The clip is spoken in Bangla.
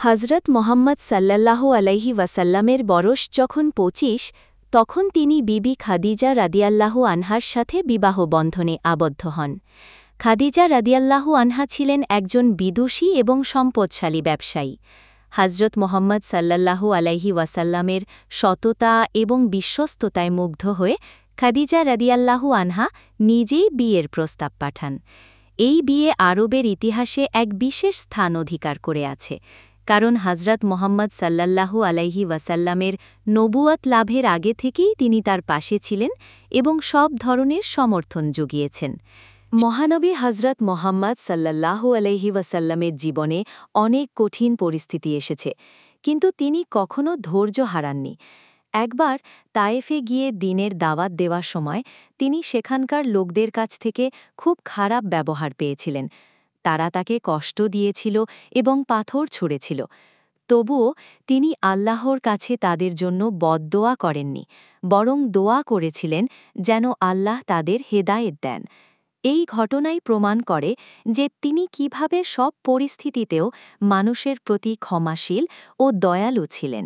হজরত মোহাম্মদ সাল্লাল্লাহু আলাইহি ওয়াসাল্লামের বয়স যখন ২৫, তখন তিনি বিবি খাদিজা রাদিয়াল্লাহু আনহার সাথে বিবাহ বন্ধনে আবদ্ধ হন। খাদিজা রাদিয়াল্লাহু আনহা ছিলেন একজন বিদুষী এবং সম্পদশালী ব্যবসায়ী। হজরত মোহাম্মদ সাল্লাল্লাহু আলাইহি ওয়াসাল্লামের সততা এবং বিশ্বস্ততায় মুগ্ধ হয়ে খাদিজা রাদিয়াল্লাহু আনহা নিজেই বিয়ের প্রস্তাব পাঠান। এই বিয়ে আরবের ইতিহাসে এক বিশেষ স্থান অধিকার করে আছে, কারণ হজরত মোহাম্মদ সাল্লাল্লাহু আলাইহি ওয়াসাল্লামের নবুয়ত লাভের আগে থেকেই তিনি তার পাশে ছিলেন এবং সব ধরনের সমর্থন জুগিয়েছেন। মহানবী হজরত মোহাম্মদ সাল্লাল্লাহু আলাইহি ওয়াসাল্লামের জীবনে অনেক কঠিন পরিস্থিতি এসেছে, কিন্তু তিনি কখনো ধৈর্য হারাননি। একবার তায়েফে গিয়ে দ্বীনের দাওয়াত দেওয়ার সময় তিনি সেখানকার লোকদের কাছ থেকে খুব খারাপ ব্যবহার পেয়েছিলেন। তারা তাকে কষ্ট দিয়েছিল এবং পাথর ছুঁড়েছিল। তবুও তিনি আল্লাহর কাছে তাদের জন্য বদদোয়া করেননি, বরং দোয়া করেছিলেন যেন আল্লাহ তাদের হেদায়েত দেন। এই ঘটনাই প্রমাণ করে যে তিনি কিভাবে সব পরিস্থিতিতেও মানুষের প্রতি ক্ষমাশীল ও দয়ালু ছিলেন।